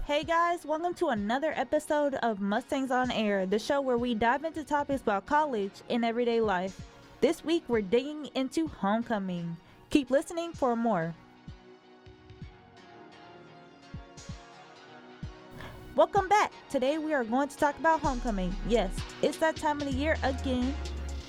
Hey guys, welcome to another episode of Mustangs on Air, the show where we dive into topics about college and everyday life. This week we're digging into homecoming. Keep listening for more. Welcome back. Today we are going to talk about homecoming. Yes, it's that time of the year again,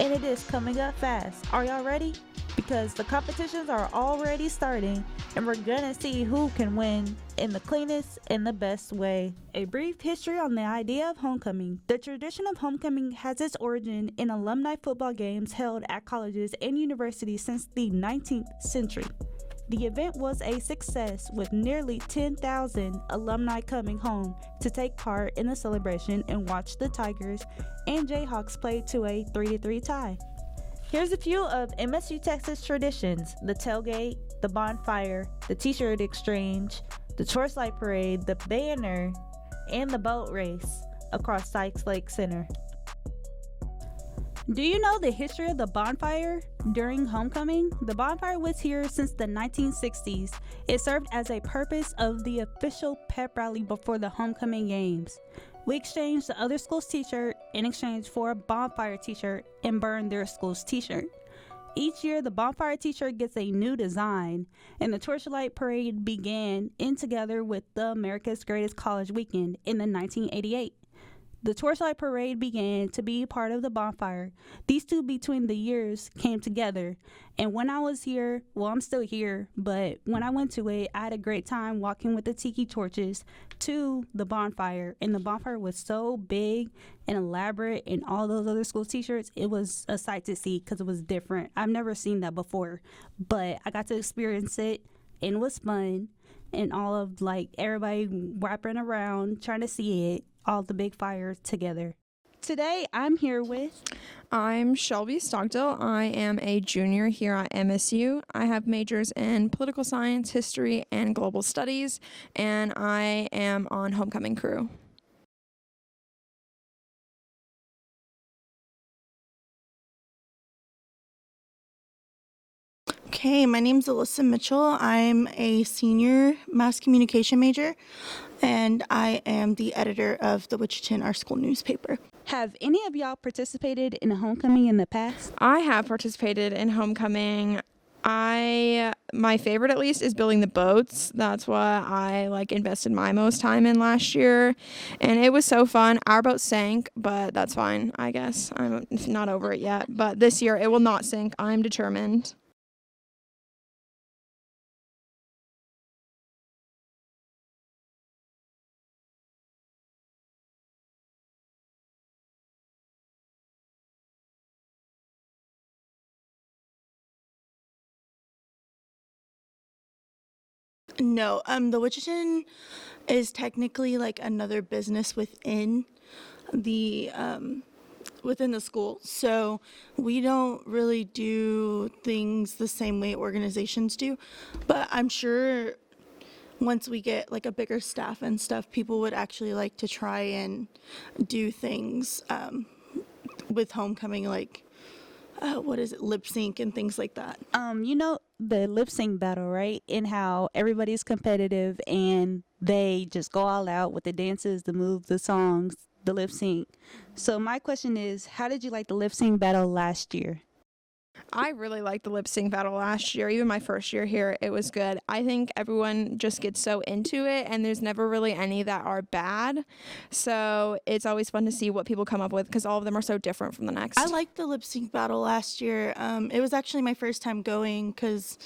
and it is coming up fast. Are y'all ready? Because the competitions are already starting, and we're gonna see who can win in the cleanest and the best way. A brief history on the idea of homecoming. The tradition of homecoming has its origin in alumni football games held at colleges and universities since the 19th century. The event was a success with nearly 10,000 alumni coming home to take part in the celebration and watch the Tigers and Jayhawks play to a 3-3 tie. Here's a few of MSU Texas traditions: the tailgate, the bonfire, the t-shirt exchange, the torchlight parade, the banner, and the boat race across Sykes Lake Center. Do you know the history of the bonfire during homecoming? The bonfire was here since the 1960s. It served as a purpose of the official pep rally before the homecoming games. We exchanged the other school's t-shirt in exchange for a bonfire t-shirt and burned their school's t-shirt. Each year, the bonfire t-shirt gets a new design, and the torchlight parade began in together with the America's Greatest College Weekend in the 1988. The torchlight parade began to be part of the bonfire. These two between the years came together, and when I was here, well, I'm still here, but when I went to it, I had a great time walking with the tiki torches to the bonfire, and the bonfire was so big and elaborate, and all those other school t-shirts, it was a sight to see because it was different. I've never seen that before, but I got to experience it, and it was fun, and all of like everybody wrapping around trying to see it, all the big fires together. Today, I'm here with... I'm Shelby Stockdale. I am a junior here at MSU. I have majors in political science, history, and global studies, and I am on homecoming crew. Okay, my name's Alyssa Mitchell. I'm a senior mass communication major, and I am the editor of the Wichita, our school newspaper. Have any of y'all participated in a homecoming in the past? I have participated in homecoming. My favorite at least is building the boats. That's what I invested my most time in last year, and it was so fun. Our boat sank, but that's fine, I guess. I'm not over it yet, but this year it will not sink. I'm determined. No, the Wichita is technically like another business the within the school. So we don't really do things the same way organizations do. But I'm sure once we get like a bigger staff and stuff, people would actually like to try and do things with homecoming, like lip sync and things like that. You know the lip sync battle, right? And how everybody's competitive and they just go all out with the dances, the moves, the songs, the lip sync. So my question is, how did you like the lip sync battle last year? I really liked the lip sync battle last year. Even my first year here, it was good. I think everyone just gets so into it, and there's never really any that are bad. So it's always fun to see what people come up with because all of them are so different from the next. I liked the lip sync battle last year. It was actually my first time going because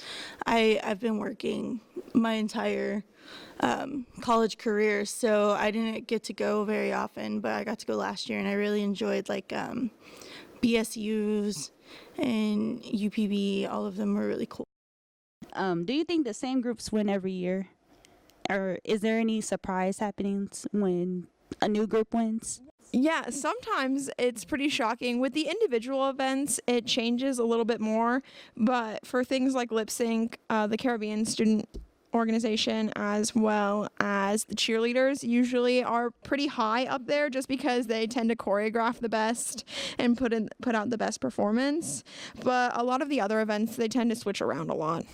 I've been working my entire college career, so I didn't get to go very often, but I got to go last year, and I really enjoyed BSU's and UPB. All of them were really cool. Do you think the same groups win every year? Or is there any surprise happenings when a new group wins? Yeah, sometimes it's pretty shocking. With the individual events, it changes a little bit more. But for things like lip sync, the Caribbean Student Organization, as well as the cheerleaders, usually are pretty high up there just because they tend to choreograph the best and put out the best performance. But a lot of the other events, they tend to switch around a lot.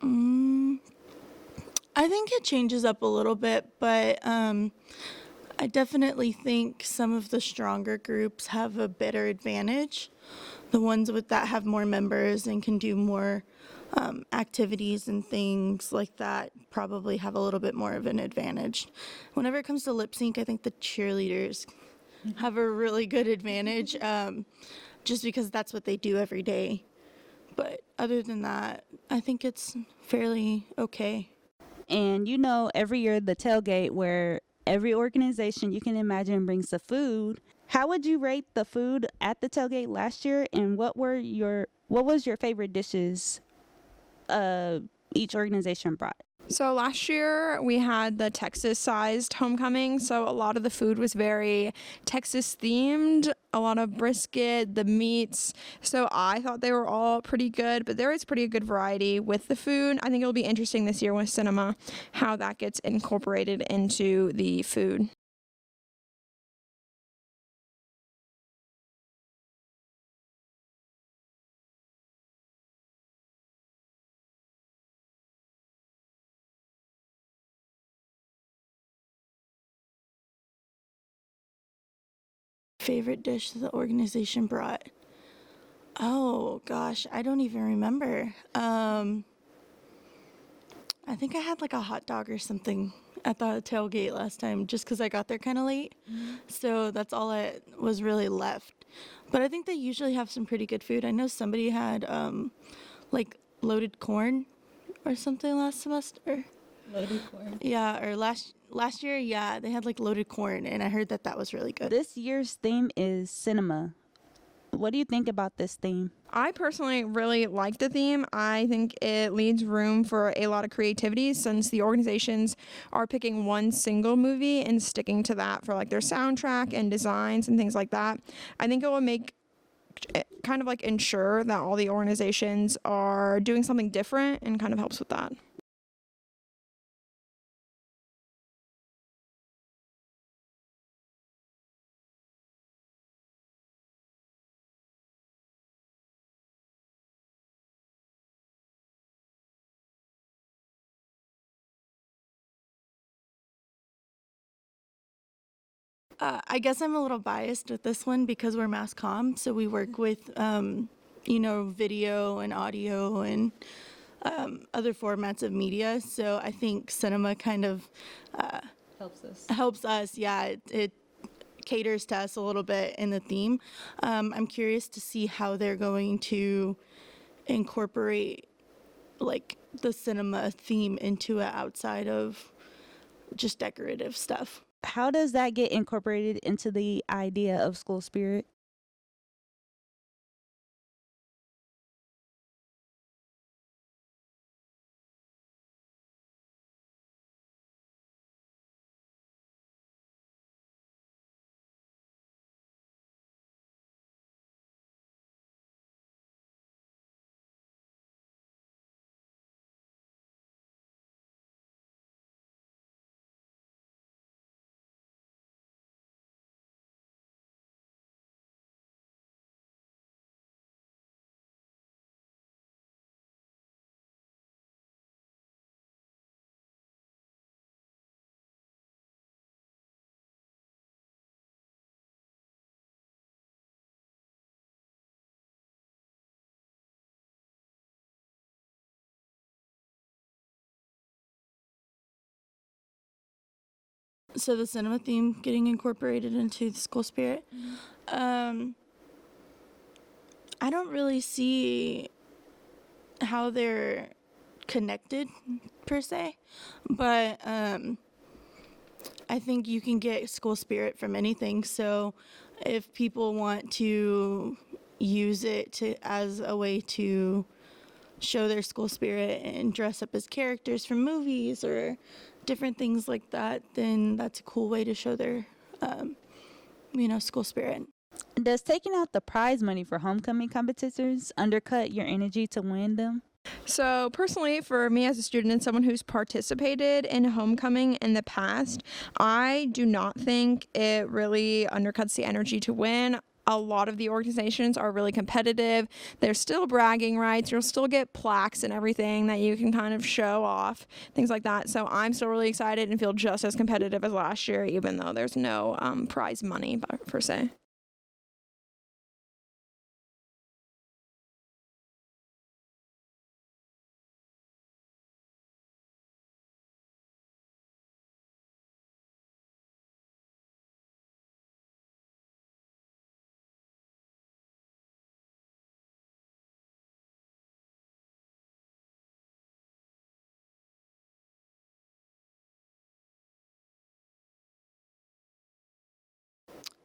I think it changes up a little bit, but I definitely think some of the stronger groups have a better advantage. The ones that have more members and can do more activities and things like that probably have a little bit more of an advantage. Whenever it comes to lip sync, I think the cheerleaders have a really good advantage, just because that's what they do every day. But other than that, I think it's fairly okay. And every year the tailgate where every organization you can imagine brings the food. How would you rate the food at the tailgate last year, and what was your favorite dishes each organization brought? So last year we had the Texas-sized homecoming, so a lot of the food was very Texas-themed, a lot of brisket, the meats. So I thought they were all pretty good, but there is pretty good variety with the food. I think it'll be interesting this year with cinema, how that gets incorporated into the food. Favorite dish the organization brought? Oh gosh, I don't even remember. I think I had like a hot dog or something at the tailgate last time just because I got there kind of late. So that's all that was really left. But I think they usually have some pretty good food. I know somebody had like loaded corn or something last semester. Loaded corn. Yeah, or last year, yeah, they had like loaded corn, and I heard that was really good. This year's theme is cinema. What do you think about this theme? I personally really like the theme. I think it leaves room for a lot of creativity since the organizations are picking one single movie and sticking to that for like their soundtrack and designs and things like that. I think it will make kind of like ensure that all the organizations are doing something different and kind of helps with that. I guess I'm a little biased with this one because we're mass comm, so we work with, video and audio and other formats of media. So I think cinema kind of helps us. Yeah, it caters to us a little bit in the theme. I'm curious to see how they're going to incorporate like the cinema theme into it outside of just decorative stuff. How does that get incorporated into the idea of school spirit? So the cinema theme getting incorporated into the school spirit. I don't really see how they're connected per se, but I think you can get school spirit from anything. So if people want to use it as a way to show their school spirit and dress up as characters from movies or different things like that, then that's a cool way to show their, school spirit. Does taking out the prize money for homecoming competitors undercut your energy to win them? So personally, for me as a student and someone who's participated in homecoming in the past, I do not think it really undercuts the energy to win. a lot of the organizations are really competitive. There's still bragging rights. You'll still get plaques and everything that you can kind of show off, things like that. So I'm still really excited and feel just as competitive as last year, even though there's no prize money per se.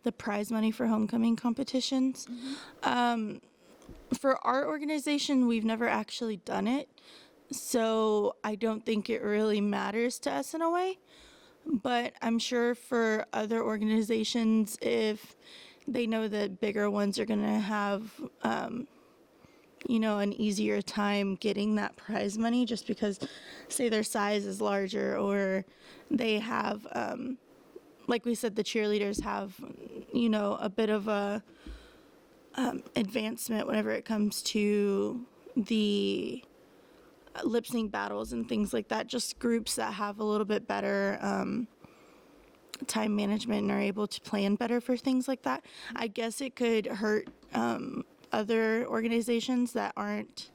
The prize money for homecoming competitions. For our organization, we've never actually done it, so I don't think it really matters to us in a way. But I'm sure for other organizations, if they know that bigger ones are going to have, an easier time getting that prize money just because, say, their size is larger, or they have, like we said, the cheerleaders have, a bit of a advancement whenever it comes to the lip sync battles and things like that. Just groups that have a little bit better time management and are able to plan better for things like that. I guess it could hurt other organizations that aren't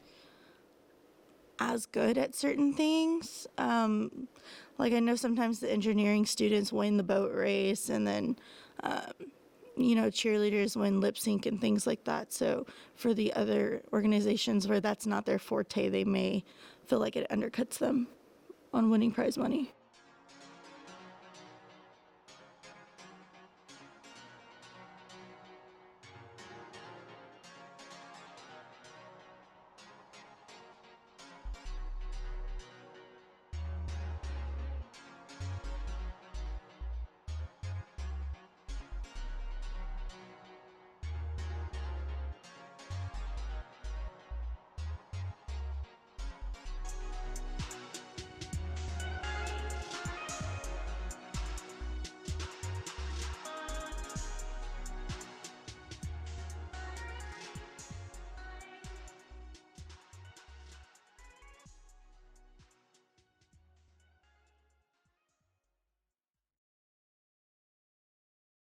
as good at certain things. Like I know sometimes the engineering students win the boat race, and then cheerleaders win lip sync and things like that. So for the other organizations where that's not their forte, they may feel like it undercuts them on winning prize money.